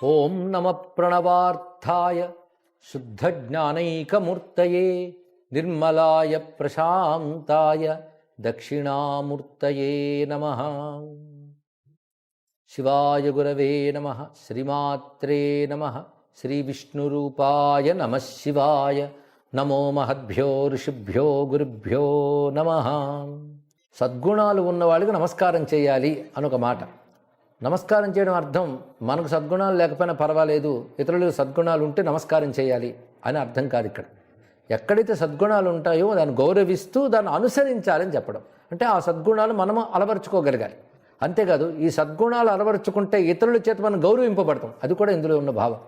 ఓం నమ ప్రణవార్థాయ శుద్ధజ్ఞానైకమూర్తయే నిర్మలాయ ప్రశాంతాయ దక్షిణామూర్తయే నమః. శివాయ గురవే నమః. శ్రీమాత్రే నమః. శ్రీవిష్ణురూపాయ నమః శివాయ. నమో మహద్భ్యో ఋషిభ్యో గురుభ్యో నమః. సద్గుణాలు ఉన్న వాళ్ళకి నమస్కారం చేయాలి అనొక మాట. నమస్కారం చేయడం అర్థం మనకు సద్గుణాలు లేకపోయినా పర్వాలేదు, ఇతరులకు సద్గుణాలు ఉంటే నమస్కారం చేయాలి అని అర్థం కాదు. ఇక్కడ ఎక్కడైతే సద్గుణాలు ఉంటాయో దాన్ని గౌరవిస్తూ దాన్ని అనుసరించాలని చెప్పడం. అంటే ఆ సద్గుణాలు మనము అలవరుచుకోగలగాలి. అంతేకాదు ఈ సద్గుణాలు అలవరుచుకుంటే ఇతరుల చేత మనం గౌరవింపబడతాం. అది కూడా ఇందులో ఉన్న భావం.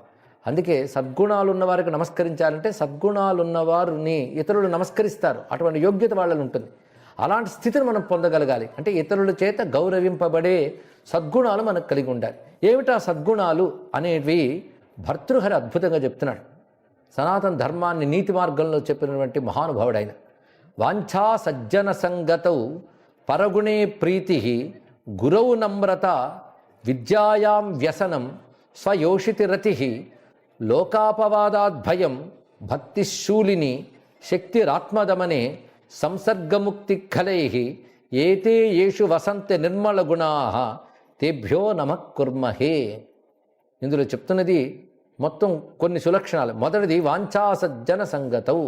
అందుకే సద్గుణాలు ఉన్న వారికి నమస్కరించాలంటే సద్గుణాలు ఉన్నవారిని ఇతరులు నమస్కరిస్తారు, అటువంటి యోగ్యత వాళ్ళని ఉంటుంది. అలాంటి స్థితిని మనం పొందగలగాలి. అంటే ఇతరుల చేత గౌరవింపబడే సద్గుణాలు మనకు కలిగి ఉండాలి. ఏమిటా సద్గుణాలు అనేవి భర్తృహరి అద్భుతంగా చెప్తున్నాడు. సనాతన ధర్మాన్ని నీతి మార్గంలో చెప్పినటువంటి మహానుభావుడైన. వాంఛా సజ్జన సంగతౌ పరగుణే ప్రీతి గురౌ నమ్రత విద్యాయాం వ్యసనం స్వయోషితి రతి లోకాపవాదాద్భయం భక్తిశూలిని శక్తిరాత్మదమనే సంసర్గముక్తి ఖలై ఏతే యేషు వసంత నిర్మల గుణా తేభ్యో నమః కుర్మహే. ఇందులో చెప్తున్నది మొత్తం కొన్ని సులక్షణాలు. మొదటిది వాంఛా సజ్జన సంగతౌ,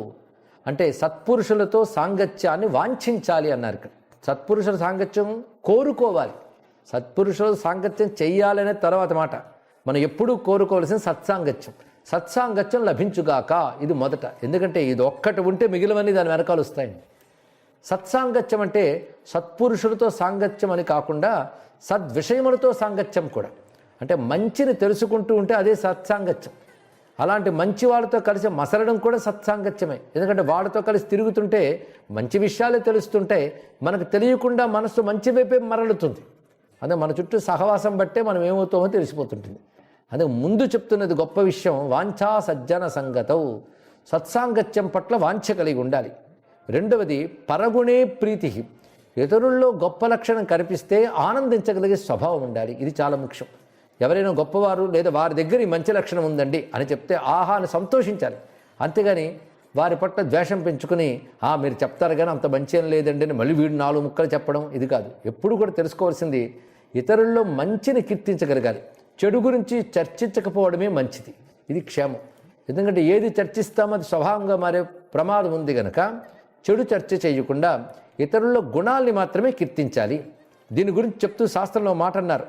అంటే సత్పురుషులతో సాంగత్యాన్ని వాంఛించాలి అన్నారు. ఇక్కడ సత్పురుషుల సాంగత్యం కోరుకోవాలి. సత్పురుషుల సాంగత్యం చెయ్యాలనే తర్వాత మాట. మనం ఎప్పుడూ కోరుకోవాల్సిన సత్సాంగత్యం. సత్సాంగత్యం లభించుగాక, ఇది మొదట. ఎందుకంటే ఇది ఒక్కటి ఉంటే మిగిలినవన్నీ దాని వెనకాల వస్తాయండి. సత్సాంగత్యం అంటే సత్పురుషులతో సాంగత్యం అని కాకుండా సద్విషయములతో సాంగత్యం కూడా. అంటే మంచిని తెలుసుకుంటూ ఉంటే అదే సత్సాంగత్యం. అలాంటి మంచి వాళ్ళతో కలిసి మసలడం కూడా సత్సాంగత్యమే. ఎందుకంటే వాళ్ళతో కలిసి తిరుగుతుంటే మంచి విషయాలే తెలుస్తుంటే మనకు తెలియకుండా మనసు మంచి వైపే మరలుతుంది. అదే మన చుట్టూ సహవాసం బట్టే మనం ఏమవుతామో తెలిసిపోతుంటుంది. అదే ముందు చెప్తున్నది గొప్ప విషయం. వాంఛా సజ్జన సంగతౌ, సత్సాంగత్యం పట్ల వాంఛ కలిగి ఉండాలి. రెండవది పరగుణే ప్రీతి, ఇతరుల్లో గొప్ప లక్షణం కనిపిస్తే ఆనందించగలిగే స్వభావం ఉండాలి. ఇది చాలా ముఖ్యం. ఎవరైనా గొప్పవారు లేదా వారి దగ్గర ఈ మంచి లక్షణం ఉందండి అని చెప్తే ఆహా అని సంతోషించాలి. అంతేగాని వారి పట్ల ద్వేషం పెంచుకుని మీరు చెప్తారు కానీ అంత మంచి ఏం లేదండి అని మళ్ళీ వీడు 4 ముక్కలు చెప్పడం ఇది కాదు. ఎప్పుడు కూడా తెలుసుకోవాల్సింది ఇతరుల్లో మంచిని కీర్తించగలగాలి. చెడు గురించి చర్చించకపోవడమే మంచిది. ఇది క్షేమం. ఎందుకంటే ఏది చర్చిస్తామో అది స్వభావంగా మారే ప్రమాదం ఉంది కనుక చెడు చర్చ చేయకుండా ఇతరుల్లో గుణాల్ని మాత్రమే కీర్తించాలి. దీని గురించి చెప్తూ శాస్త్రంలో మాట అన్నారు.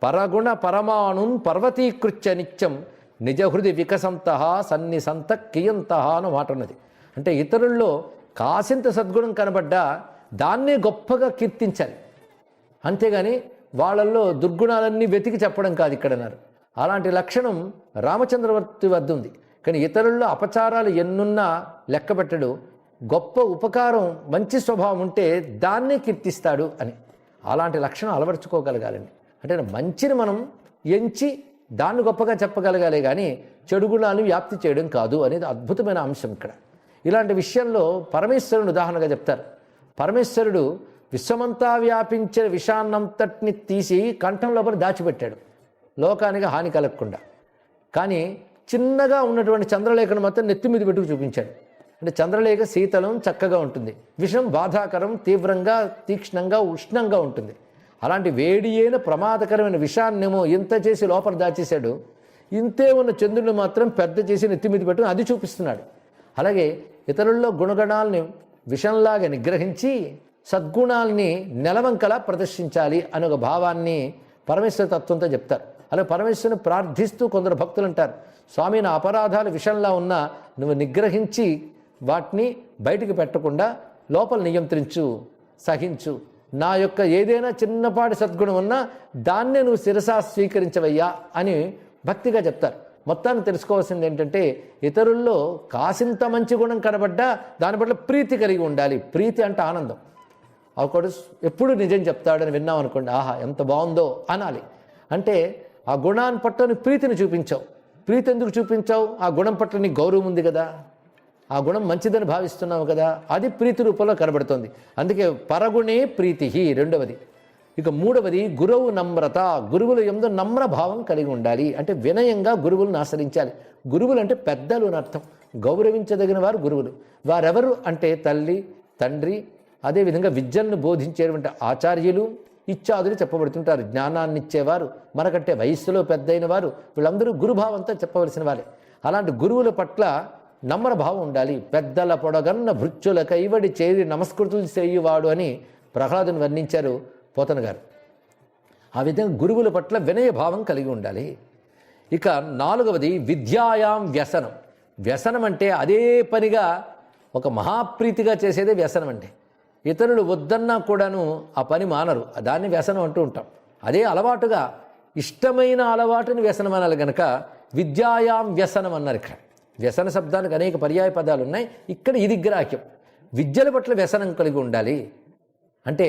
పరగుణ పరమాణున్ పర్వతీకృత్య నిత్యం నిజహృది వికసంత సన్నిసంత కియంత అని మాట ఉన్నది. అంటే ఇతరుల్లో కాసింత సద్గుణం కనబడ్డా దాన్నే గొప్పగా కీర్తించాలి. అంతేగాని వాళ్ళల్లో దుర్గుణాలన్నీ వెతికి చెప్పడం కాదు ఇక్కడ అన్నారు. అలాంటి లక్షణం రామచంద్రవర్తి వద్ద ఉంది. కానీ ఇతరుల్లో అపచారాలు ఎన్నున్నా లెక్కబెట్టడు. గొప్ప ఉపకారం మంచి స్వభావం ఉంటే దాన్నే కీర్తిస్తాడు అని. అలాంటి లక్షణం అలవర్చుకోగలగాలండి. అంటే మంచిని మనం ఎంచి దాన్ని గొప్పగా చెప్పగలగాలి కానీ చెడు గుణాలను వ్యాప్తి చేయడం కాదు అనేది అద్భుతమైన అంశం ఇక్కడ. ఇలాంటి విషయంలో పరమేశ్వరుని ఉదాహరణగా చెప్తారు. పరమేశ్వరుడు విశ్వమంతా వ్యాపించిన విషాన్నంతటిని తీసి కంఠం లోపల దాచిపెట్టాడు లోకానికి హాని కలగకుండా. కానీ చిన్నగా ఉన్నటువంటి చంద్రలేఖను మాత్రం నెత్తి మీద పెట్టుకు చూపించాడు. అంటే చంద్రలేఖ శీతలం చక్కగా ఉంటుంది, విషం బాధాకరం తీవ్రంగా తీక్ష్ణంగా ఉష్ణంగా ఉంటుంది. అలాంటి వేడి అయిన ప్రమాదకరమైన విషాన్నేమో ఇంత చేసి లోపల దాచేశాడు. ఇంతే ఉన్న చంద్రుని మాత్రం పెద్ద చేసి నెత్తి మీద పెట్టుకుని అది చూపిస్తున్నాడు. అలాగే ఇతరుల్లో గుణగణాలని విషంలాగా నిగ్రహించి సద్గుణాల్ని నెలవంకలా ప్రదర్శించాలి అనే ఒక భావాన్ని పరమేశ్వర తత్వంతో చెప్తారు. అలాగే పరమేశ్వరుని ప్రార్థిస్తూ కొందరు భక్తులు అంటారు, స్వామి నా అపరాధాలు విషంలా ఉన్నా నువ్వు నిగ్రహించి వాటిని బయటికి పెట్టకుండా లోపల నియంత్రించు, సహించు. నా యొక్క ఏదైనా చిన్నపాటి సద్గుణం ఉన్నా దాన్నే నువ్వు శిరసా స్వీకరించవయ్యా అని భక్తిగా చెప్తారు. మొత్తాన్ని తెలుసుకోవాల్సింది ఏంటంటే ఇతరుల్లో కాసింత మంచి గుణం కనబడ్డా దాని పట్ల ప్రీతి కలిగి ఉండాలి. ప్రీతి అంటే ఆనందం. ఒకడు ఎప్పుడు నిజం చెప్తాడని విన్నాం అనుకోండి, ఆహా ఎంత బాగుందో అనాలి. అంటే ఆ గుణాన్ని పట్ల ప్రీతిని చూపించావు. ప్రీతి ఎందుకు చూపించావు? ఆ గుణం పట్ల నీకు గౌరవం ఉంది కదా, ఆ గుణం మంచిదని భావిస్తున్నావు కదా, అది ప్రీతి రూపంలో కనబడుతుంది. అందుకే పరగుణే ప్రీతి రెండవది. ఇక మూడవది గురువు నమ్రత. గురువుల యందు నమ్రభావం కలిగి ఉండాలి. అంటే వినయంగా గురువులను ఆశ్రయించాలి. గురువులు అంటే పెద్దలు అని అర్థం. గౌరవించదగిన వారు గురువులు. వారెవరు అంటే తల్లి, తండ్రి, అదేవిధంగా విద్యలను బోధించేటువంటి ఆచార్యులు ఇత్యాదులు చెప్పబడుతుంటారు. జ్ఞానాన్ని ఇచ్చేవారు, మనకంటే వయస్సులో పెద్దయిన వారు, వీళ్ళందరూ గురుభావంతో చెప్పవలసిన వారే. అలాంటి గురువుల పట్ల నమ్రభావం ఉండాలి. పెద్దల పొడగన్న భృత్యుల కైవడి చేరి నమస్కృతులు చేయువాడు అని ప్రహ్లాదుని వర్ణించారు పోతన గారు. ఆ విధంగా గురువుల పట్ల వినయభావం కలిగి ఉండాలి. ఇక నాలుగవది విద్యాయాం వ్యసనం. వ్యసనం అంటే అదే పనిగా ఒక మహాప్రీతిగా చేసేదే వ్యసనం. అంటే ఇతరులు వద్దన్నా కూడాను ఆ పని మానరు, దాన్ని వ్యసనం అంటూ ఉంటాం. అదే అలవాటుగా ఇష్టమైన అలవాటుని వ్యసనం అనాలి గనక విద్యాయాం వ్యసనం అన్నారు. ఇక్కడ వ్యసన శబ్దానికి అనేక పర్యాయ పదాలు ఉన్నాయి. ఇక్కడ ఇది గ్రాహ్యం. విద్యల పట్ల వ్యసనం కలిగి ఉండాలి. అంటే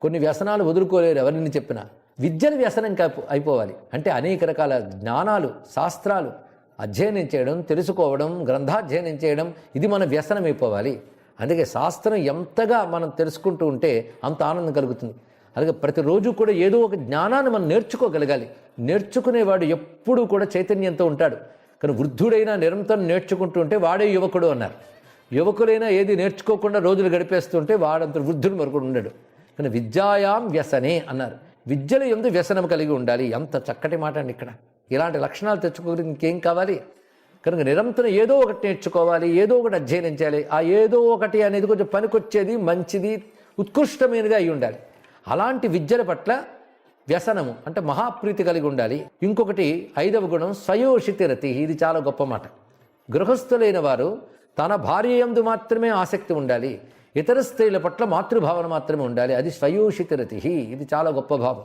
కొన్ని వ్యసనాలు వదులుకోలేరు ఎవరిని చెప్పినా. విద్యను వ్యసనం అయిపోవాలి. అంటే అనేక రకాల జ్ఞానాలు, శాస్త్రాలు అధ్యయనం చేయడం, తెలుసుకోవడం, గ్రంథాధ్యయనం చేయడం, ఇది మన వ్యసనం అయిపోవాలి. అందుకే శాస్త్రం ఎంతగా మనం తెలుసుకుంటూ ఉంటే అంత ఆనందం కలుగుతుంది. అలాగే ప్రతిరోజు కూడా ఏదో ఒక జ్ఞానాన్ని మనం నేర్చుకోగలగాలి. నేర్చుకునేవాడు ఎప్పుడూ కూడా చైతన్యంతో ఉంటాడు. కానీ వృద్ధుడైనా నిరంతరం నేర్చుకుంటూ ఉంటే వాడే యువకుడు అన్నారు. యువకులైనా ఏది నేర్చుకోకుండా రోజులు గడిపేస్తుంటే వాడంత వృద్ధుడు మరొకడు ఉండడు. కానీ విద్యాయాం వ్యసనే అన్నారు. విద్యలు యందు వ్యసనం కలిగి ఉండాలి. ఎంత చక్కటి మాట అండి. ఇక్కడ ఇలాంటి లక్షణాలు తెచ్చుకోగలిగి ఇంకేం కావాలి? కనుక నిరంతరం ఏదో ఒకటి నేర్చుకోవాలి, ఏదో ఒకటి అధ్యయనం చేయాలి. ఆ ఏదో ఒకటి అనేది కొంచెం పనికొచ్చేది, మంచిది, ఉత్కృష్టమైనదిగా అయి ఉండాలి. అలాంటి విద్యల పట్ల వ్యసనము అంటే మహాప్రీతి కలిగి ఉండాలి. ఇంకొకటి ఐదవ గుణం స్వయోషితిరతి. ఇది చాలా గొప్ప మాట. గృహస్థులైన వారు తన భార్య యందు మాత్రమే ఆసక్తి ఉండాలి. ఇతర స్త్రీల పట్ల మాతృభావన మాత్రమే ఉండాలి. అది స్వయోషితిరతి. ఇది చాలా గొప్ప భావం.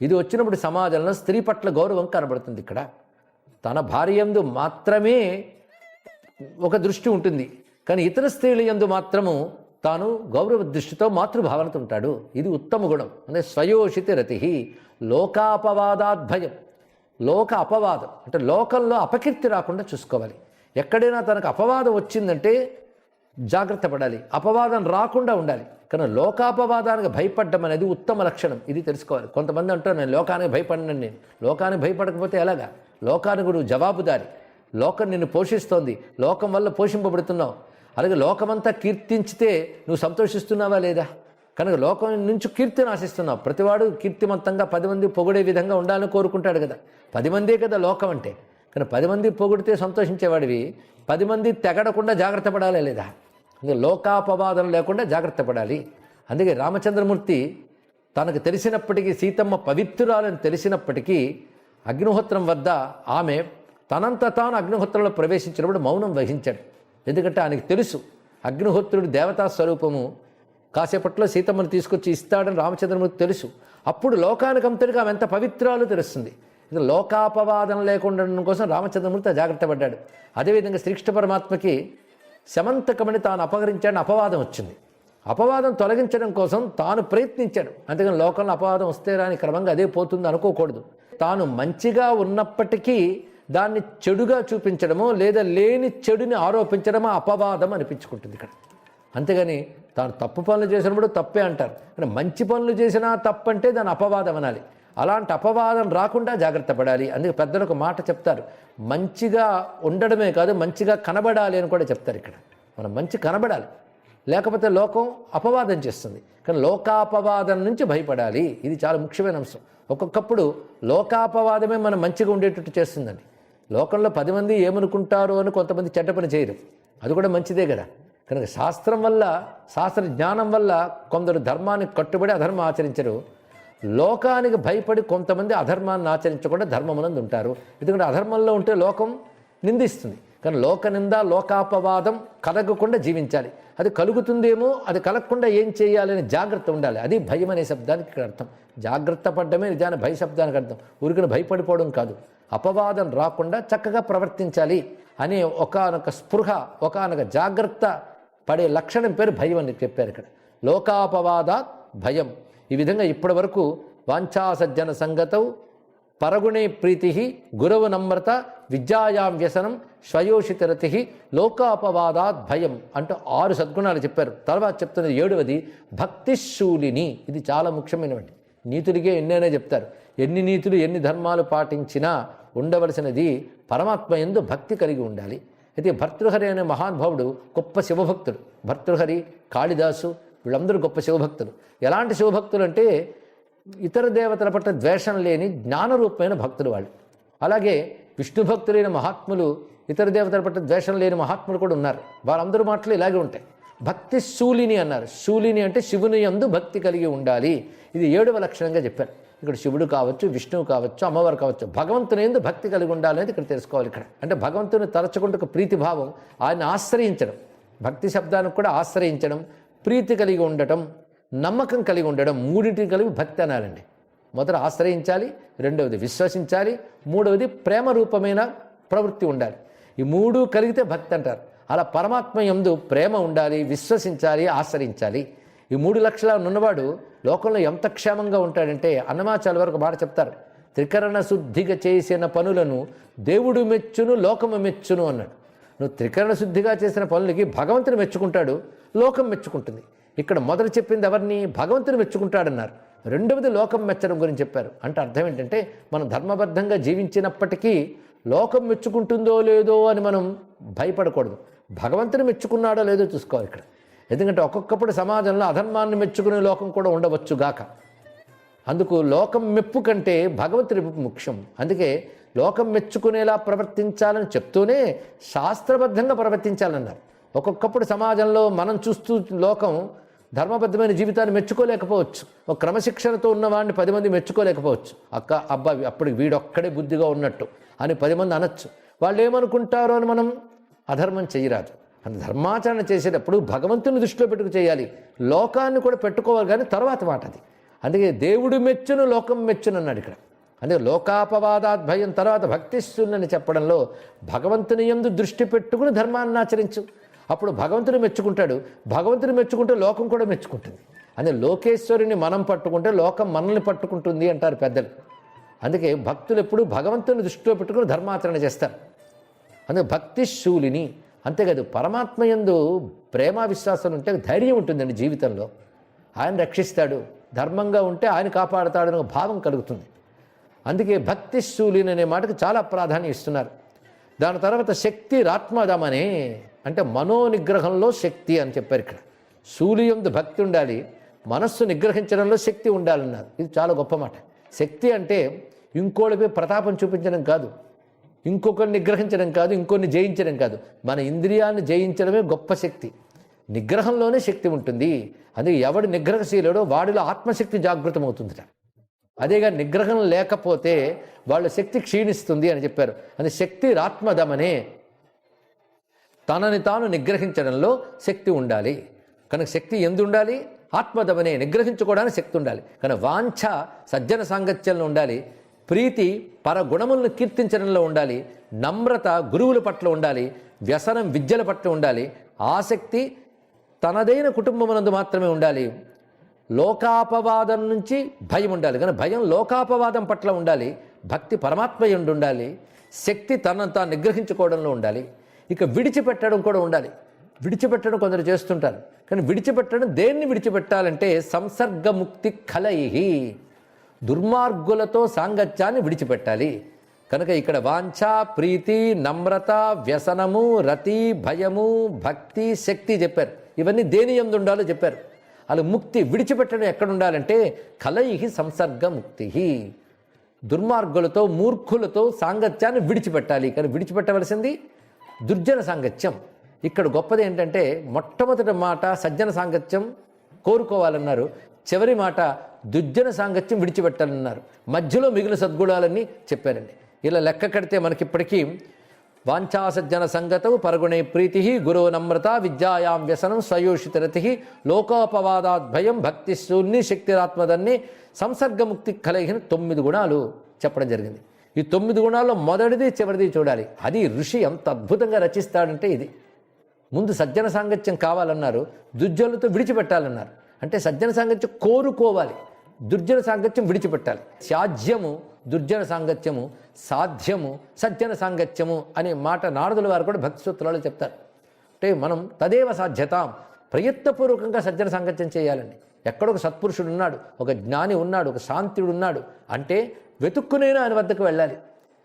ఇది వచ్చినప్పుడు సమాజంలో స్త్రీ పట్ల గౌరవం కనబడుతుంది. ఇక్కడ తన భార్య యందు మాత్రమే ఒక దృష్టి ఉంటుంది, కానీ ఇతర స్త్రీల యందు మాత్రము తాను గౌరవ దృష్టితో మాతృభావనతో ఉంటాడు. ఇది ఉత్తమ గుణం. అంటే స్వయోషితి రతి. లోకాపవాదాద్భయం. లోక అపవాదం అంటే లోకంలో అపకీర్తి రాకుండా చూసుకోవాలి. ఎక్కడైనా తనకు అపవాదం వచ్చిందంటే జాగ్రత్త పడాలి. అపవాదం రాకుండా ఉండాలి. కానీ లోకాపవాదానికి భయపడ్డం అనేది ఉత్తమ లక్షణం. ఇది తెలుసుకోవాలి. కొంతమంది అంటారు నేను లోకానికి భయపడినాను. నేను లోకానికి భయపడకపోతే ఎలాగా? లోకానికి నువ్వు జవాబుదారి. లోకం నిన్ను పోషిస్తోంది, లోకం వల్ల పోషింపబడుతున్నావు. అలాగే లోకమంతా కీర్తించితే నువ్వు సంతోషిస్తున్నావా లేదా? కనుక లోకం నుంచి కీర్తిని ఆశిస్తున్నావు. ప్రతివాడు కీర్తిమంతంగా 10 మంది పొగిడే విధంగా ఉండాలని కోరుకుంటాడు కదా. 10 మందే కదా లోకం అంటే. కానీ 10 మంది పొగిడితే సంతోషించేవాడివి, 10 మంది తెగడకుండా జాగ్రత్త పడాలి లేదా? అందుకే లోకాపవాదం లేకుండా జాగ్రత్త పడాలి. అందుకే రామచంద్రమూర్తి తనకు తెలిసినప్పటికీ, సీతమ్మ పవిత్రురాలని తెలిసినప్పటికీ అగ్నిహోత్రం వద్ద ఆమె తనంత తాను అగ్నిహోత్రంలో ప్రవేశించినప్పుడు మౌనం వహించాడు. ఎందుకంటే ఆయనకు తెలుసు అగ్నిహోత్రుడు దేవతా స్వరూపము, కాసేపట్లో సీతమ్మను తీసుకొచ్చి ఇస్తాడని రామచంద్రమూర్తి తెలుసు. అప్పుడు లోకానికంతటిగా ఆమె ఎంత పవిత్రాలు తెలుస్తుంది. ఇది లోకాపవాదం లేకుండా ఉండడం కోసం రామచంద్రమూర్తి జాగ్రత్త పడ్డాడు. అదేవిధంగా శ్రీకృష్ణ పరమాత్మకి శమంతకమని తాను అపహరించాడని అపవాదం వచ్చింది. అపవాదం తొలగించడం కోసం తాను ప్రయత్నించాడు. అంతేగాని లోకంలో అపవాదం వస్తే రాని క్రమంగా అదే పోతుంది అనుకోకూడదు. తాను మంచిగా ఉన్నప్పటికీ దాన్ని చెడుగా చూపించడమో లేదా లేని చెడుని ఆరోపించడమో అపవాదం అనిపించుకుంటుంది ఇక్కడ. అంతేగాని తాను తప్పు పనులు చేసినప్పుడు తప్పే అంటారు, కానీ మంచి పనులు చేసినా తప్పంటే దాని అపవాదం అనాలి. అలాంటి అపవాదం రాకుండా జాగ్రత్త పడాలి. అందుకే పెద్దలు ఒక మాట చెప్తారు, మంచిగా ఉండడమే కాదు మంచిగా కనబడాలి అని కూడా చెప్తారు. ఇక్కడ మనం మంచి కనబడాలి, లేకపోతే లోకం అపవాదం చేస్తుంది. కానీ లోకాపవాదం నుంచి భయపడాలి. ఇది చాలా ముఖ్యమైన అంశం. ఒక్కొక్కప్పుడు లోకాపవాదమే మనం మంచిగా ఉండేటట్టు చేస్తుందండి. లోకంలో 10 మంది ఏమనుకుంటారో అని కొంతమంది చెడ్డ పని చేయరు, అది కూడా మంచిదే కదా. కనుక శాస్త్రం వల్ల, శాస్త్ర జ్ఞానం వల్ల కొందరు ధర్మానికి కట్టుబడి అధర్మం ఆచరించరు. లోకానికి భయపడి కొంతమంది అధర్మాన్ని ఆచరించకుండా ధర్మమునందు ఉంటారు. ఎందుకంటే అధర్మంలో ఉంటే లోకం నిందిస్తుంది. కానీ లోక నింద, లోకాపవాదం కలగకుండా జీవించాలి. అది కలుగుతుందేమో, అది కలగకుండా ఏం చేయాలని జాగ్రత్త ఉండాలి. అది భయం అనే శబ్దానికి ఇక్కడ అర్థం. జాగ్రత్త పడ్డమే నిజాన్ని భయ శబ్దానికి అర్థం. ఊరికను భయపడిపోవడం కాదు, అపవాదం రాకుండా చక్కగా ప్రవర్తించాలి అనే ఒకానొక స్పృహ, ఒకానొక జాగ్రత్త పడే లక్షణం పేరు భయం అని చెప్పారు ఇక్కడ. లోకాపవాదాత్ భయం. ఈ విధంగా ఇప్పటి వరకు వాంఛాసజ్జన సంగతౌ, పరగుణే ప్రీతి, గురవు నమ్రత, విద్యాయాం వ్యసనం, స్వయోషితరతి, లోకాపవాదాత్ భయం అంటూ 6 సద్గుణాలు చెప్పారు. తర్వాత చెప్తున్నది 7వది భక్తిశూలిని. ఇది చాలా ముఖ్యమైనవండి. నీతుడికే ఎన్నైనా చెప్తారు. ఎన్ని నీతులు ఎన్ని ధర్మాలు పాటించినా ఉండవలసినది పరమాత్మ యందు భక్తి కలిగి ఉండాలి. అయితే భర్తృహరి అనే మహానుభావుడు గొప్ప శివభక్తుడు. భర్తృహరి, కాళిదాసు వీళ్ళందరూ గొప్ప శివభక్తులు. ఎలాంటి శివభక్తులు అంటే ఇతర దేవతల పట్ల ద్వేషం లేని జ్ఞానరూపమైన భక్తులు వాళ్ళు. అలాగే విష్ణు భక్తులైన మహాత్ములు, ఇతర దేవతల పట్ల ద్వేషం లేని మహాత్ములు కూడా ఉన్నారు. వారందరూ మాటలు ఇలాగే ఉంటాయి. భక్తి శూలిని అన్నారు. శూలిని అంటే శివుని యందు భక్తి కలిగి ఉండాలి. ఇది 7వ లక్షణంగా చెప్పారు. ఇక్కడ శివుడు కావచ్చు, విష్ణువు కావచ్చు, అమ్మవారు కావచ్చు, భగవంతుని యందు భక్తి కలిగి ఉండాలనేది ఇక్కడ తెలుసుకోవాలి. ఇక్కడ అంటే భగవంతుని తలచుకుంటూ ప్రీతిభావం, ఆయన ఆశ్రయించడం, భక్తి శబ్దానికి కూడా ఆశ్రయించడం, ప్రీతి కలిగి ఉండటం, నమ్మకం కలిగి ఉండడం, మూడింటిని కలిగి భక్తి అనాలండి. మొదట ఆశ్రయించాలి, రెండవది విశ్వసించాలి, మూడవది ప్రేమ రూపమైన ప్రవృత్తి ఉండాలి. ఈ మూడు కలిగితే భక్తి అంటారు. అలా పరమాత్మ యందు ప్రేమ ఉండాలి, విశ్వసించాలి, ఆశ్రయించాలి. ఈ 3 లక్షణాలు ఉన్నవాడు లోకంలో ఎంత క్షేమంగా ఉంటాడంటే అన్నమాచార్యుల వరకు మాట చెప్తారు. త్రికరణ శుద్ధిగా చేసిన పనులను దేవుడు మెచ్చును, లోకము మెచ్చును అన్నాడు. నువ్వు త్రికరణ శుద్ధిగా చేసిన పనులకి భగవంతుని మెచ్చుకుంటాడు, లోకం మెచ్చుకుంటుంది. ఇక్కడ మొదట చెప్పింది ఎవరిని? భగవంతుని మెచ్చుకుంటాడన్నారు. రెండవది లోకం మెచ్చడం గురించి చెప్పారు. అంటే అర్థం ఏంటంటే మనం ధర్మబద్ధంగా జీవించినప్పటికీ లోకం మెచ్చుకుంటుందో లేదో అని మనం భయపడకూడదు. భగవంతుని మెచ్చుకున్నాడో లేదో చూసుకోవాలి ఇక్కడ. ఎందుకంటే ఒక్కొక్కప్పుడు సమాజంలో అధర్మాన్ని మెచ్చుకునే లోకం కూడా ఉండవచ్చుగాక. అందుకు లోకం మెప్పు కంటే భగవంతుడి మెప్పు ముఖ్యం. అందుకే లోకం మెచ్చుకునేలా ప్రవర్తించాలని చెప్తూనే శాస్త్రబద్ధంగా ప్రవర్తించాలన్నారు. ఒక్కొక్కప్పుడు సమాజంలో మనం చూస్తూ లోకం ధర్మబద్ధమైన జీవితాన్ని మెచ్చుకోలేకపోవచ్చు. ఒక క్రమశిక్షణతో ఉన్నవాడిని 10 మంది మెచ్చుకోలేకపోవచ్చు. అబ్బా అప్పటికి వీడొక్కడే బుద్ధిగా ఉన్నట్టు అని 10 మంది అనొచ్చు. వాళ్ళు ఏమనుకుంటారో అని మనం అధర్మం చేయరాదు. అని ధర్మాచరణ చేసేటప్పుడు భగవంతుని దృష్టిలో పెట్టుకు చేయాలి, లోకాన్ని కూడా పెట్టుకోవాలి. కానీ తర్వాత మాట అది. అందుకే దేవుడు మెచ్చును, లోకం మెచ్చును అన్నాడు ఇక్కడ. అందుకే లోకాపవాదాత్ భయం తర్వాత భక్తిస్తున్నని చెప్పడంలో భగవంతుని యందు దృష్టి పెట్టుకుని ధర్మాన్ని ఆచరించు, అప్పుడు భగవంతుని మెచ్చుకుంటాడు. భగవంతుని మెచ్చుకుంటే లోకం కూడా మెచ్చుకుంటుంది. అదే లోకేశ్వరుని మనం పట్టుకుంటే లోకం మనల్ని పట్టుకుంటుంది అంటారు పెద్దలు. అందుకే భక్తులు ఎప్పుడు భగవంతుని దృష్టిలో పెట్టుకుని ధర్మాచరణ చేస్తారు. అందుకే భక్తి శూలిని. అంతేకాదు పరమాత్మ యందు ప్రేమ విశ్వాసం ఉంటే ధైర్యం ఉంటుందండి జీవితంలో. ఆయన రక్షిస్తాడు, ధర్మంగా ఉంటే ఆయన కాపాడుతాడని ఒక భావం కలుగుతుంది. అందుకే భక్తి శూలిని అనే మాటకు చాలా ప్రాధాన్యం ఇస్తున్నారు. దాని తర్వాత శక్తి రాత్మదమనే అంటే మనోనిగ్రహంలో శక్తి అని చెప్పారు ఇక్కడ. శూలి యందు భక్తి ఉండాలి, మనస్సు నిగ్రహించడంలో శక్తి ఉండాలన్నారు. ఇది చాలా గొప్ప మాట. శక్తి అంటే ఇంకోళ్ళపై ప్రతాపం చూపించడం కాదు, ఇంకొకరిని నిగ్రహించడం కాదు, ఇంకొన్ని జయించడం కాదు. మన ఇంద్రియాన్ని జయించడమే గొప్ప శక్తి. నిగ్రహంలోనే శక్తి ఉంటుంది. అందుకే ఎవడు నిగ్రహశీలుడో వాడిలో ఆత్మశక్తి జాగృతమవుతుందిట. అదేగా నిగ్రహం లేకపోతే వాళ్ళ శక్తి క్షీణిస్తుంది అని చెప్పారు. అది శక్తి రాత్మదమనే, తనని తాను నిగ్రహించడంలో శక్తి ఉండాలి. కనుక శక్తి ఎందు ఉండాలి? ఆత్మదమనే, నిగ్రహించుకోవడానికి శక్తి ఉండాలి. కానీ వాంఛ సజ్జన సాంగత్యంలో ఉండాలి, ప్రీతి పరగుణములను కీర్తించడంలో ఉండాలి, నమ్రత గురువుల పట్ల ఉండాలి, వ్యసనం విద్యల పట్ల ఉండాలి, ఆసక్తి తనదైన కుటుంబమునందు మాత్రమే ఉండాలి, లోకాపవాదం నుంచి భయం ఉండాలి. కానీ భయం లోకాపవాదం పట్ల ఉండాలి, భక్తి పరమాత్మ యందు ఉండాలి, శక్తి తనను తాను నిగ్రహించుకోవడంలో ఉండాలి. ఇక విడిచిపెట్టడం కూడా ఉండాలి. విడిచిపెట్టడం కొందరు చేస్తుంటారు. కానీ విడిచిపెట్టడం దేన్ని విడిచిపెట్టాలంటే సంసర్గముక్తి కలయిహి, దుర్మార్గులతో సాంగత్యాన్ని విడిచిపెట్టాలి. కనుక ఇక్కడ వాంఛ, ప్రీతి, నమ్రత, వ్యసనము, రతి, భయము, భక్తి, శక్తి చెప్పారు. ఇవన్నీ దేని యందు ఉండాలో చెప్పారు. అలా ముక్తి విడిచిపెట్టడం ఎక్కడ ఉండాలంటే కలయిహి సంసర్గముక్తి, దుర్మార్గులతో మూర్ఖులతో సాంగత్యాన్ని విడిచిపెట్టాలి. కానీ విడిచిపెట్టవలసింది దుర్జన సాంగత్యం. ఇక్కడ గొప్పది ఏంటంటే మొట్టమొదటి మాట సజ్జన సాంగత్యం కోరుకోవాలన్నారు, చివరి మాట దుర్జన సాంగత్యం విడిచిపెట్టాలన్నారు. మధ్యలో మిగిలిన సద్గుణాలన్నీ చెప్పారండి. ఇలా లెక్క కడితే మనకిప్పటికీ వాంఛా సజ్జన సంగతవు పరగుణే ప్రీతి, గురో నమ్రత, విద్యాయాం వ్యసనం, స్వయోషితరతి, లోకోపవాదాద్భయం, భక్తి శూన్య, శక్తిరాత్మదన్ని, సంసర్గముక్తి కలగిన 9 గుణాలు చెప్పడం జరిగింది. ఈ 9 గుణాల్లో మొదటిది చివరిది చూడాలి. అది ఋషి ఎంత అద్భుతంగా రచిస్తాడంటే ఇది. ముందు సజ్జన సాంగత్యం కావాలన్నారు, దుర్జనులతో విడిచిపెట్టాలన్నారు. అంటే సజ్జన సాంగత్యం కోరుకోవాలి, దుర్జన సాంగత్యం విడిచిపెట్టాలి. త్యాజ్యము దుర్జన సాంగత్యము, సాధ్యము సజ్జన సాంగత్యము అనే మాట నారదుల వారు కూడా భక్తి సూత్రాలు చెప్తారు. అంటే మనం తదేవ సాధ్యతాం, ప్రయత్నపూర్వకంగా సజ్జన సాంగత్యం చేయాలండి. ఎక్కడో ఒక సత్పురుషుడు ఉన్నాడు, ఒక జ్ఞాని ఉన్నాడు, ఒక శాంతుడు ఉన్నాడు అంటే వెతుక్కునైనా ఆయన వద్దకు వెళ్ళాలి.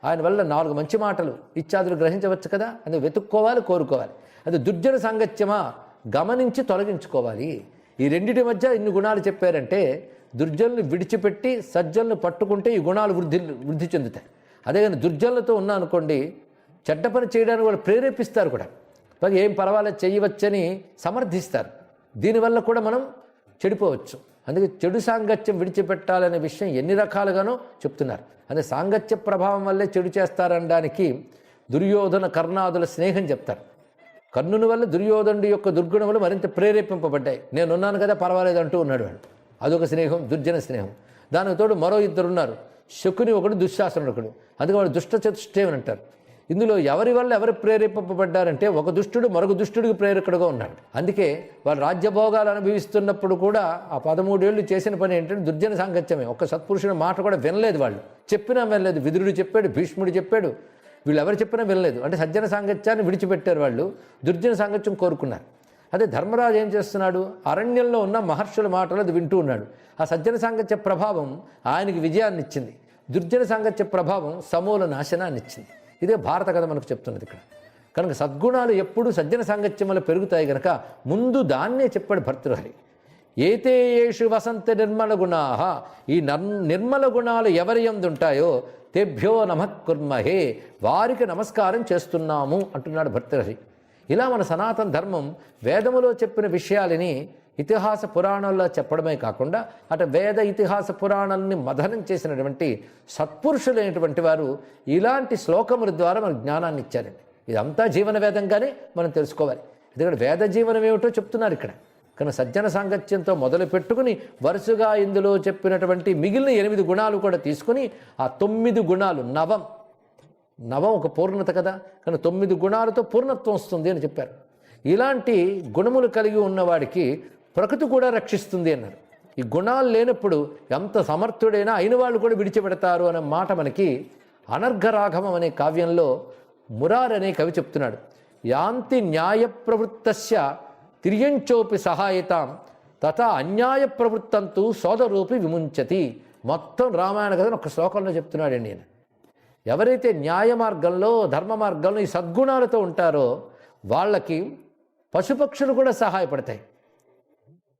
ఆయన వల్ల 4 మంచి మాటలు ఇత్యాదులు గ్రహించవచ్చు కదా. అది వెతుక్కోవాలి, కోరుకోవాలి. అది దుర్జన సాంగత్యమా, గమనించి తొలగించుకోవాలి. ఈ రెండిటి మధ్య ఇన్ని గుణాలు చెప్పారంటే దుర్జనులు విడిచిపెట్టి సజ్జలను పట్టుకుంటే ఈ గుణాలు వృద్ధి చెందుతాయి. అదే కానీ దుర్జనులతో ఉన్నా అనుకోండి, చెడ్డ పని చేయడానికి వాళ్ళు ప్రేరేపిస్తారు కూడా, ఏం పర్వాలేదు చేయవచ్చని సమర్థిస్తారు. దీనివల్ల కూడా మనం చెడిపోవచ్చు. అందుకే చెడు సాంగత్యం విడిచిపెట్టాలనే విషయం ఎన్ని రకాలుగానో చెప్తున్నారు. అదే సాంగత్య ప్రభావం వల్లే చెడు చేస్తారనడానికి దుర్యోధన కర్ణాదుల స్నేహం చెప్తారు. కర్ణుని వల్ల దుర్యోధనుడి యొక్క దుర్గుణములు మరింత ప్రేరేపింపబడ్డాయి. నేనున్నాను కదా పర్వాలేదు అంటూ ఉన్నాడు వాడు. అదొక స్నేహం, దుర్జన స్నేహం. దానికి తోడు మరో 2 ఉన్నారు, శకుని ఒకడు, దుశ్శాసనుడు ఒకడు. అందుకే వాడు దుష్ట చతుష్టయం అంటారు. ఇందులో ఎవరి వల్ల ఎవరు ప్రేరేపింపబడ్డారంటే ఒక దుష్టుడు మరొక దుష్టుడికి ప్రేరకుడుగా ఉన్నాడు. అందుకే వాళ్ళు రాజ్యభోగాలు అనుభవిస్తున్నప్పుడు కూడా ఆ 13 ఏళ్ళు చేసిన పని ఏంటంటే దుర్జన సాంగత్యమే. ఒక సత్పురుషుని మాట కూడా వినలేదు వాళ్ళు, చెప్పినా వినలేదు. విదురుడు చెప్పాడు, భీష్ముడు చెప్పాడు, వీళ్ళు ఎవరు చెప్పినా వినలేదు. అంటే సజ్జన సాంగత్యాన్ని విడిచిపెట్టారు వాళ్ళు, దుర్జన సాంగత్యం కోరుకున్నారు. అదే ధర్మరాజు ఏం చేస్తున్నాడు, అరణ్యంలో ఉన్న మహర్షుల మాటలు అది వింటూ ఉన్నాడు. ఆ సజ్జన సాంగత్య ప్రభావం ఆయనకి విజయాన్ని ఇచ్చింది, దుర్జన సాంగత్య ప్రభావం సమూల నాశనాన్ని ఇచ్చింది. ఇదే భారత కథ మనకు చెప్తున్నది ఇక్కడ. కనుక సద్గుణాలు ఎప్పుడు సజ్జన సాంగత్యం వల్ల పెరుగుతాయి కనుక ముందు దాన్నే చెప్పాడు భర్తృహరి. ఏతే యేషు వసంత నిర్మల గుణా, ఈ నిర్మల గుణాలు ఎవరి యందు ఉంటాయో తేభ్యో నమః కుర్మహే, వారికి నమస్కారం చేస్తున్నాము అంటున్నాడు భర్తృహరి. ఇలా మన సనాతన ధర్మం వేదములో చెప్పిన విషయాలని ఇతిహాస పురాణాల్లో చెప్పడమే కాకుండా అటు వేద ఇతిహాస పురాణాలని మథనం చేసినటువంటి సత్పురుషులైనటువంటి వారు ఇలాంటి శ్లోకముల ద్వారా మనకు జ్ఞానాన్ని ఇచ్చారండి. ఇదంతా జీవన వేదంగానే మనం తెలుసుకోవాలి. ఎందుకంటే వేద జీవనం ఏమిటో చెప్తున్నారు ఇక్కడ. కానీ సజ్జన సాంగత్యంతో మొదలు పెట్టుకుని వరుసగా ఇందులో చెప్పినటువంటి మిగిలిన 8 గుణాలు కూడా తీసుకుని ఆ 9 గుణాలు నవం ఒక పూర్ణత కదా, కానీ 9 గుణాలతో పూర్ణత్వం వస్తుంది అని చెప్పారు. ఇలాంటి గుణములు కలిగి ఉన్నవాడికి ప్రకృతి కూడా రక్షిస్తుంది అన్నారు. ఈ గుణాలు లేనప్పుడు ఎంత సమర్థుడైనా అయిన వాళ్ళు కూడా విడిచిపెడతారు అనే మాట మనకి అనర్ఘరాఘవం అనే కావ్యంలో మురారి అనే కవి చెప్తున్నాడు. యాంతి న్యాయ ప్రవృత్తస్య తిర్యంచోపి సహాయతాం తథా అన్యాయ ప్రవృత్తంతు సోదరూపి విముంచతి. మొత్తం రామాయణ కథను ఒక శ్లోకంలో చెప్తున్నాడండి నేను. ఎవరైతే న్యాయ మార్గంలో ధర్మ మార్గంలో ఈ సద్గుణాలతో ఉంటారో వాళ్ళకి పశుపక్షులు కూడా సహాయపడతాయి.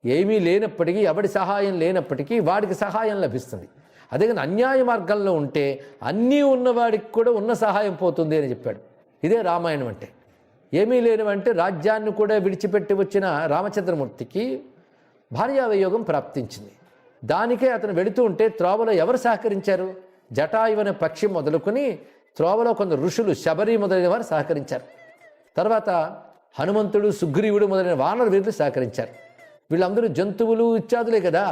ఏమీ లేనప్పటికీ, ఎవడి సహాయం లేనప్పటికీ వాడికి సహాయం లభిస్తుంది. అదే కానీ అన్యాయ మార్గంలో ఉంటే అన్నీ ఉన్నవాడికి కూడా ఉన్న సహాయం పోతుంది అని చెప్పాడు. ఇదే రామాయణం అంటే. ఏమీ లేనివంటే రాజ్యాన్ని కూడా విడిచిపెట్టి వచ్చిన రామచంద్రమూర్తికి భార్యావియోగం ప్రాప్తించింది. దానికే అతను వెళుతూ ఉంటే త్రోవలో ఎవరు సహకరించారు? జటాయువనే పక్షి మొదలుకొని త్రోవలో కొందరు ఋషులు, శబరి మొదలైన వారు సహకరించారు. తర్వాత హనుమంతుడు, సుగ్రీవుడు మొదలైన వానర వీరులు సహకరించారు. వీళ్ళందరూ జంతువులు ఇత్యాదులే కదా.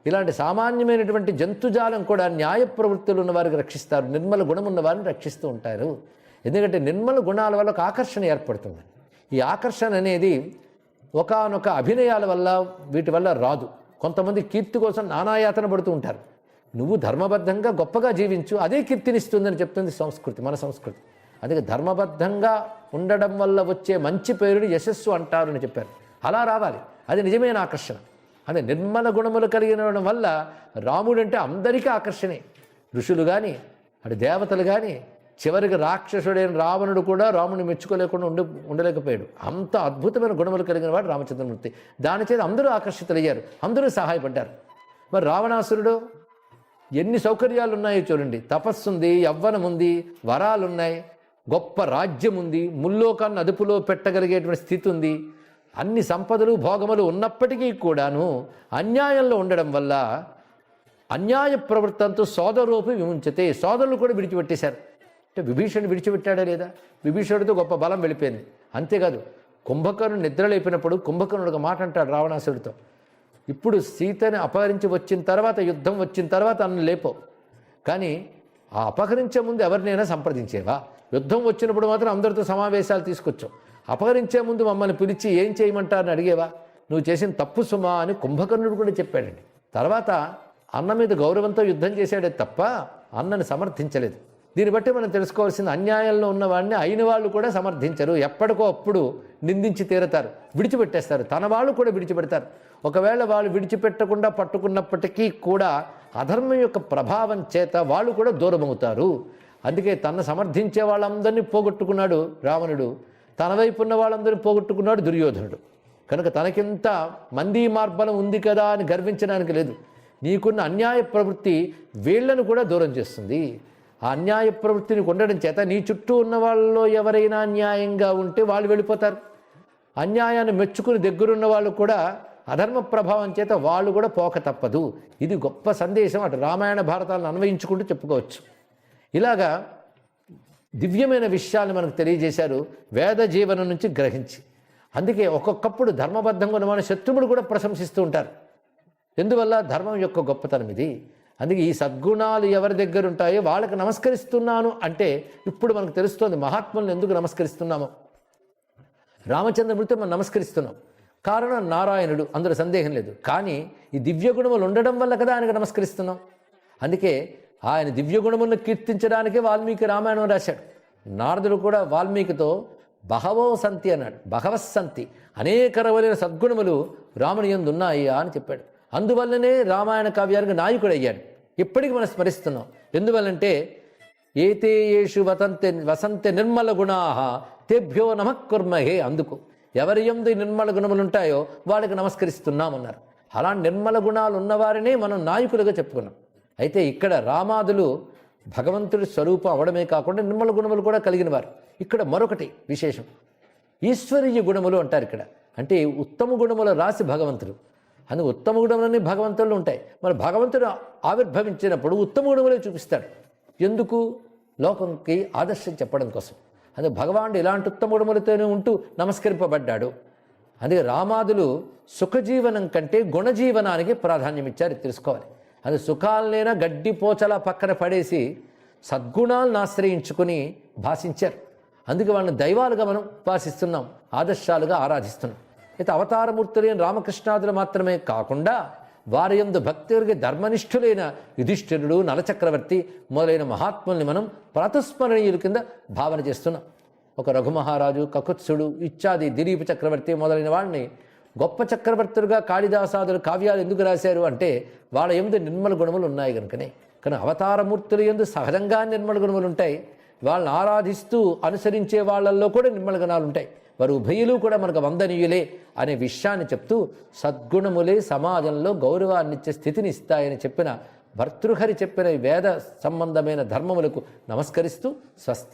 ఇలాంటి సామాన్యమైనటువంటి జంతుజాలం కూడా న్యాయ ప్రవృత్తులు ఉన్న వారికి రక్షిస్తారు, నిర్మల గుణం ఉన్న వారిని రక్షిస్తూ ఉంటారు. ఎందుకంటే నిర్మల గుణాల వల్ల ఒక ఆకర్షణ ఏర్పడుతుంది. ఈ ఆకర్షణ అనేది ఒకానొక అభినయాల వల్ల వీటి వల్ల రాదు. కొంతమంది కీర్తి కోసం నానాయాతన పడుతూ ఉంటారు. నువ్వు ధర్మబద్ధంగా గొప్పగా జీవించు, అదే కీర్తినిస్తుందని చెప్తుంది సంస్కృతి, మన సంస్కృతి. అందుకే ధర్మబద్ధంగా ఉండడం వల్ల వచ్చే మంచి పేరుని యశస్సు అంటారు అని చెప్పారు. అలా రావాలి, అది నిజమైన ఆకర్షణ. అదే నిర్మల గుణములు కలిగిన వల్ల రాముడు అంటే అందరికీ ఆకర్షణే. ఋషులు కానీ, అటు దేవతలు కానీ, చివరికి రాక్షసుడైన రావణుడు కూడా రాముని మెచ్చుకోలేకుండా ఉండలేకపోయాడు. అంత అద్భుతమైన గుణములు కలిగిన వాడు రామచంద్రమూర్తి. దాని చేత అందరూ ఆకర్షితులయ్యారు, అందరూ సహాయపడ్డారు. మరి రావణాసురుడు ఎన్ని సౌకర్యాలు ఉన్నాయో చూడండి. తపస్సుంది, యవ్వనం ఉంది, వరాలున్నాయి, గొప్ప రాజ్యం ఉంది, ముల్లోకాన్ని అదుపులో పెట్టగలిగేటువంటి స్థితి ఉంది, అన్ని సంపదలు భోగములు ఉన్నప్పటికీ కూడాను అన్యాయంలో ఉండడం వల్ల అన్యాయ ప్రవృత్తంతో సోదరూపి విముంచతే, సోదరులు కూడా విడిచిపెట్టేశారు. అంటే విభీషణుడు విడిచిపెట్టాడా లేదా? విభీషణుడితో గొప్ప బలం వెళ్ళిపోయింది. అంతేకాదు, కుంభకర్ణుడు నిద్రలేపినప్పుడు కుంభకర్ణుడు ఒక మాట అంటాడు రావణాసుడితో, ఇప్పుడు సీతని అపహరించి వచ్చిన తర్వాత, యుద్ధం వచ్చిన తర్వాత అన్ను లేపో, కానీ ఆ అపహరించే ముందు ఎవరినైనా సంప్రదించేవా? యుద్ధం వచ్చినప్పుడు మాత్రం అందరితో సమావేశాలు తీసుకొచ్చావు, అపహరించే ముందు మమ్మల్ని పిలిచి ఏం చేయమంటారని అడిగేవా? నువ్వు చేసిన తప్పు సుమా అని కుంభకర్ణుడు కూడా చెప్పాడండి. తర్వాత అన్న మీద గౌరవంతో యుద్ధం చేశాడే తప్ప అన్నని సమర్థించలేదు. దీన్ని బట్టి మనం తెలుసుకోవాల్సింది, అన్యాయంలో ఉన్నవాడిని అయిన వాళ్ళు కూడా సమర్థించరు, ఎప్పటికో అప్పుడు నిందించి తీరతారు, విడిచిపెట్టేస్తారు, తన వాళ్ళు కూడా విడిచిపెడతారు. ఒకవేళ వాళ్ళు విడిచిపెట్టకుండా పట్టుకున్నప్పటికీ కూడా అధర్మం యొక్క ప్రభావం చేత వాళ్ళు కూడా దూరమవుతారు. అందుకే తనను సమర్థించే వాళ్ళందరినీ పోగొట్టుకున్నాడు రావణుడు, తన వైపు ఉన్న వాళ్ళందరినీ పోగొట్టుకున్నాడు దుర్యోధనుడు. కనుక తనకింత మందీ మార్బలం ఉంది కదా అని గర్వించడానికి లేదు. నీకున్న అన్యాయ ప్రవృత్తి వీళ్లను కూడా దూరం చేస్తుంది. ఆ అన్యాయ ప్రవృత్తిని ఉండడం చేత నీ చుట్టూ ఉన్న వాళ్ళలో ఎవరైనా అన్యాయంగా ఉంటే వాళ్ళు వెళ్ళిపోతారు. అన్యాయాన్ని మెచ్చుకుని దగ్గరున్న వాళ్ళు కూడా అధర్మ ప్రభావం చేత వాళ్ళు కూడా పోక తప్పదు. ఇది గొప్ప సందేశం. అటు రామాయణ భారతాలను అన్వయించుకుంటూ చెప్పుకోవచ్చు. ఇలాగా దివ్యమైన విషయాలు మనకు తెలియజేశారు వేద జీవనం నుంచి గ్రహించి. అందుకే ఒక్కొక్కప్పుడు ధర్మబద్ధంగా ఉన్న మన శత్రువులు కూడా ప్రశంసిస్తూ ఉంటారు. ఎందువల్ల? ధర్మం యొక్క గొప్పతనం ఇది. అందుకే ఈ సద్గుణాలు ఎవరి దగ్గర ఉంటాయో వాళ్ళకి నమస్కరిస్తున్నాను అంటే ఇప్పుడు మనకు తెలుస్తోంది మహాత్ములను ఎందుకు నమస్కరిస్తున్నామో. రామచంద్రమూర్తి మనం నమస్కరిస్తున్నాం, కారణం నారాయణుడు, అందులో సందేహం లేదు. కానీ ఈ దివ్యగుణములు ఉండడం వల్ల కదా ఆయనకు నమస్కరిస్తున్నాం. అందుకే ఆయన దివ్యగుణములను కీర్తించడానికే వాల్మీకి రామాయణం రాశాడు. నారదుడు కూడా వాల్మీకితో బహవో సంతి అన్నాడు. భగవస్సంతి, అనేక రకమైన సద్గుణములు రాముని యందు ఉన్నాయి అని చెప్పాడు. అందువల్లనే రామాయణ కావ్యానికి నాయకుడు అయ్యాడు. ఇప్పటికి మనం స్మరిస్తున్నాం. ఎందువల్లంటే ఏతే యేషు వసంతే నిర్మల గుణాః తేభ్యో నమః కుర్మహే. అందుకు ఎవరి యందు నిర్మల గుణములు ఉంటాయో వాళ్ళకి నమస్కరిస్తున్నామన్నారు. అలా నిర్మల గుణాలు ఉన్నవారినే మనం నాయకులుగా చెప్పుకున్నాం. అయితే ఇక్కడ రామాదులు భగవంతుడి స్వరూపం అవడమే కాకుండా నిర్మల గుణములు కూడా కలిగిన వారు. ఇక్కడ మరొకటి విశేషం, ఈశ్వరీయ గుణములు అంటారు ఇక్కడ. అంటే ఉత్తమ గుణముల రాసి భగవంతుడు. అందుకు ఉత్తమ గుణములన్నీ భగవంతుల్లో ఉంటాయి. మరి భగవంతుడు ఆవిర్భవించినప్పుడు ఉత్తమ గుణములే చూపిస్తాడు. ఎందుకు? లోకంకి ఆదర్శం చెప్పడం కోసం. అందుకే భగవానుడు ఇలాంటి ఉత్తమ గుణములతోనే ఉంటూ నమస్కరింపబడ్డాడు. అందుకే రామాదులు సుఖజీవనం కంటే గుణజీవనానికి ప్రాధాన్యం ఇచ్చారు, తెలుసుకోవాలి. అది సుఖాలనైనా గడ్డి పోచలా పక్కన పడేసి సద్గుణాలను ఆశ్రయించుకుని భాషించారు. అందుకే వాళ్ళని దైవాలుగా మనం ఉపాసిస్తున్నాం, ఆదర్శాలుగా ఆరాధిస్తున్నాం. అయితే అవతారమూర్తులైన రామకృష్ణాదులు మాత్రమే కాకుండా వారి యందు భక్తులకి ధర్మనిష్ఠులైన యుధిష్ఠిరుడు, నలచక్రవర్తి మొదలైన మహాత్ముల్ని మనం ప్రాతస్మరణీయుల కింద భావన చేస్తున్నాం. ఒక రఘుమహారాజు, కకుత్సుడు ఇత్యాది, దిలీప చక్రవర్తి మొదలైన వాళ్ళని గొప్ప చక్రవర్తులుగా కాళిదాసాదులు కావ్యాలు ఎందుకు రాశారు అంటే వాళ్ళ యందు నిర్మల గుణములు ఉన్నాయి కనుకనే. కానీ అవతారమూర్తుల యందు సహజంగా నిర్మల గుణములు ఉంటాయి. వాళ్ళని ఆరాధిస్తూ అనుసరించే వాళ్ళల్లో కూడా నిర్మల గుణాలు ఉంటాయి. వారు ఉభయులు కూడా మనకు వందనీయులే అనే విషయాన్ని చెప్తూ సద్గుణములే సమాజంలో గౌరవాన్నిచ్చే స్థితిని ఇస్తాయని చెప్పిన భర్తృహరి చెప్పిన వేద సంబంధమైన ధర్మములకు నమస్కరిస్తూ స్వస్తి.